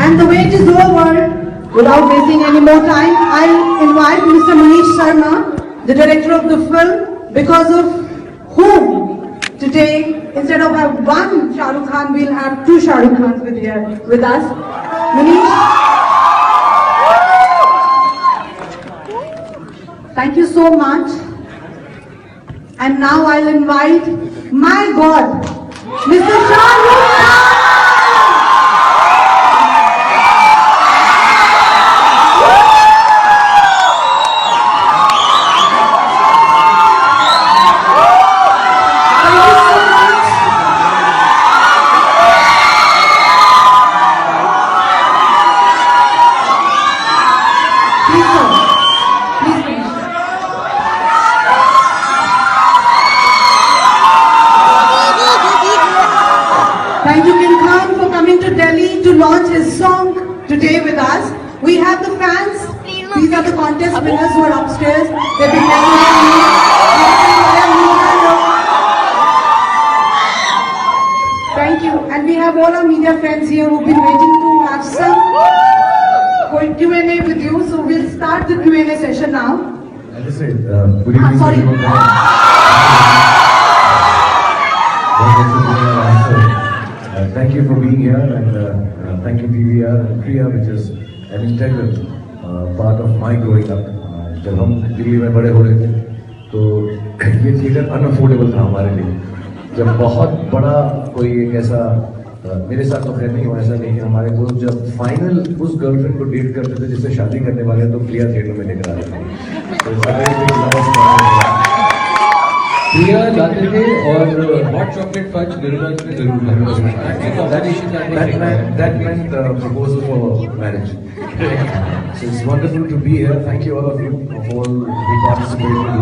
And the wait is over. Without wasting any more time, I invite Mr. Manish Sharma, the director of the film, because of whom today, instead of one Shah Rukh Khan, we'll have two Shah Rukh Khans with us. Manish, thank you so much. And now I'll invite, my God, Mr. Shah Rukh Khan. Thank you, King Khan, for coming to Delhi to launch his song today with us. We have the fans. These are the contest winners who are upstairs. They've been messaging me. Thank you. And we have all our media friends here who've been waiting to have some Q&A with you. So we'll start the Q&A session now. I'll just say, good evening. Sorry. Thank you for being here, and thank you PVR and Priya, which is an integral part of my growing up. जब हम दिल्ली में बड़े हो रहे थे तो ये theatre unaffordable था हमारे लिए। जब बहुत बड़ा कोई एक ऐसा मेरे साथ तो खैर नहीं हुआ ऐसा, लेकिन हमारे दोस्त जब फाइनल उस गर्लफ्रेंड को डेट करते थे जिससे शादी करने वाले तो प्रिया थिएटर में लेकर आ रहे थे। प्रिया लाते थे और हॉट चॉकलेट फज गिरगंज में जरूर that meant the proposal for marriage. So it's wonderful to be here. Thank you all of you for all who participated in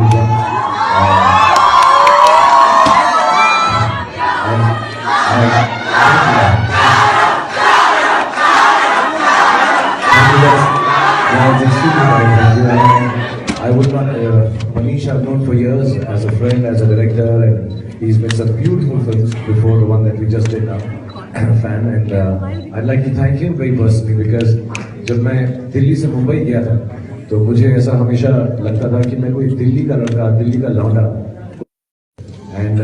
I would not, Manish I've known for years as a friend, as a director, and he's made some beautiful films before the one that we just did now. I'm a fan, and I'd like to thank him very personally because जब मैं दिल्ली से मुंबई गया था तो मुझे ऐसा हमेशा लगता था कि मैं कोई दिल्ली का लड़का, दिल्ली का लौंडा। एंड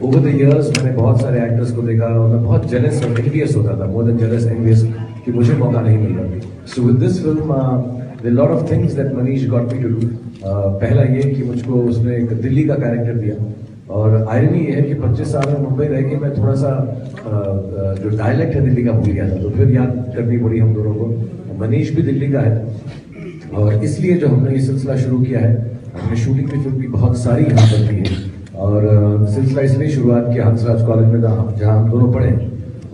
ओवर द इयर्स मैंने बहुत सारे एक्टर्स को देखा और मैं बहुत जेलस और एनवियस होता था, मोर देन जेलस एनवियस, कि मुझे मौका नहीं मिल रहा था। So with this film there are a lot of things that Manish got me to do. पहला ये कि मुझको उसने एक दिल्ली का कैरेक्टर दिया और आयरनी ये है कि 25 साल में मुंबई रह के मैं थोड़ा सा जो डायलेक्ट है दिल्ली का भूल गया था, तो फिर याद करनी पड़ी हम दोनों को। मनीष भी दिल्ली का है और इसलिए जो हमने ये सिलसिला शुरू किया है, हमने शूटिंग की फिल्म भी बहुत सारी यहाँ पर की है और सिलसिला इसलिए शुरुआत किया हंसराज कॉलेज में जहाँ हम दोनों पढ़े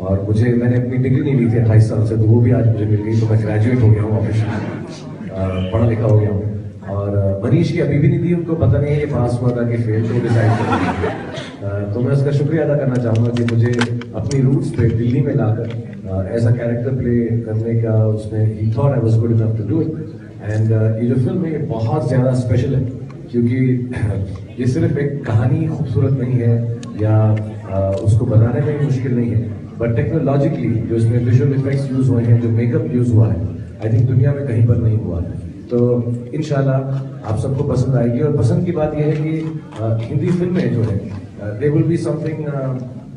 और मैंने अपनी डिग्री नहीं ली थी 28 साल से, तो वो भी आज मुझे मिल गई, तो मैं ग्रेजुएट हो गया हूँ ऑफिशियली, पढ़ा लिखा हो गया हूँ। और मनीष की अभी भी नहीं थी, उनको पता नहीं है ये पास हुआ था कि फेल, तो डिसाइड कर तो मैं उसका शुक्रिया अदा करना चाहूँगा कि मुझे अपनी रूट्स पे दिल्ली में लाकर ऐसा कैरेक्टर प्ले करने का उसने ही thought I was good enough to do it. And ये जो फिल्म है बहुत ज़्यादा स्पेशल है क्योंकि ये सिर्फ एक कहानी खूबसूरत नहीं है या उसको बनाने में मुश्किल नहीं है, बट टेक्नोलॉजिकली जो इसमें विजुअल इफेक्ट्स यूज हुए हैं, जो मेकअप यूज हुआ है, आई थिंक दुनिया में कहीं पर नहीं हुआ है। तो इंशाल्लाह आप सबको पसंद आएगी। और पसंद की बात यह है कि हिंदी फिल्में जो है they will be something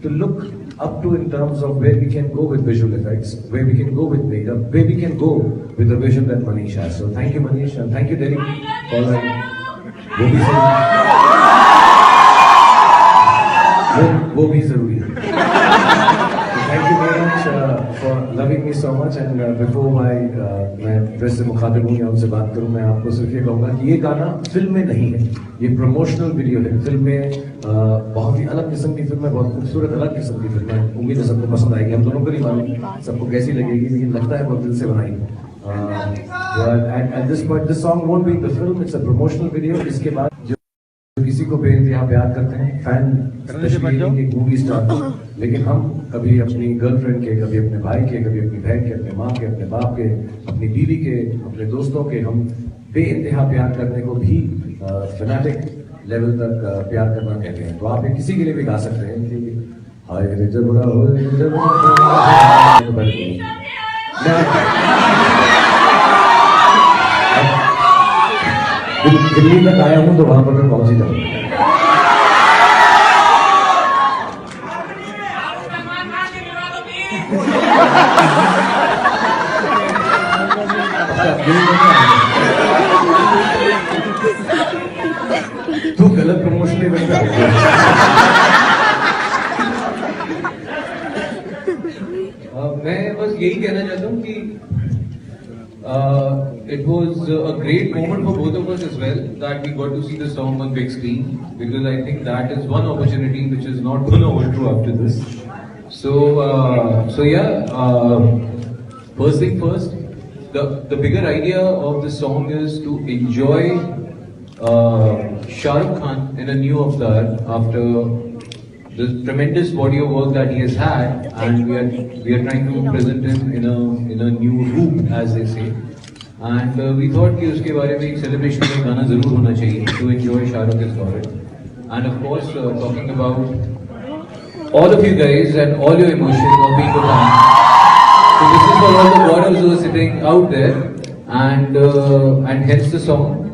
to look up to in terms of where we can go with visual effects, where we can go with makeup, where we can go with the vision that Manish has. So thank you Manish and thank you Delhi for वो भी जरूरी है। Thank you very much for loving me so much and before मैं press से मुखातिब हूँ या उनसे बात करूँ, मैं आपको सिर्फ ये कहूँगा कि ये गाना फिल्म में नहीं है, ये प्रमोशनल वीडियो है। फिल्म में बहुत ही अलग किस्म की फिल्म है, बहुत खूबसूरत अलग किस्म की फिल्म है, उम्मीद है सबको पसंद आएगी। हम दोनों को नहीं मालूम सबको कैसी लगेगी, लेकिन लगता है बहुत दिल से बनाई है। At this point this song won't be in the film, it's a promotional video। इसके बाद किसी को बेइंतहा प्यार करते हैं फैन, स्पेशली एक मूवी स्टार, लेकिन हम कभी अपनी गर्लफ्रेंड के, कभी अपने भाई के, कभी अपनी बहन के, अपने माँ के, अपने बाप के, अपनी बीवी के, अपने दोस्तों के, हम बेइंतहा प्यार करने को भी फैनेटिक लेवल तक प्यार करना कहते हैं। तो आप किसी के लिए भी गा सकते हैं कि हाय रे जबरा हो रे जबरा। दिल्ली तक आया हूँ तो वहां पर मैं पहुंच ही जाऊंगा। तू गलत प्रमोशन नहीं करता। मैं बस यही कहना चाहता हूँ कि it was a great moment for both of us as well that we got to see the song on big screen, because I think that is one opportunity which is not going to hold true after this. So yeah, first thing first, the bigger idea of the song is to enjoy Shah Rukh Khan in a new avatar after the tremendous body of work that he has had, and we are trying to present him in a new roop, as they say. And we thought कि उसके बारे में एक celebration में गाना जरूर होना चाहिए to enjoy Shah Rukh has got it. And of course, talking about all of you guys and all your emotions of being a fan. So this is for all the warriors who are sitting out there, and hence the song.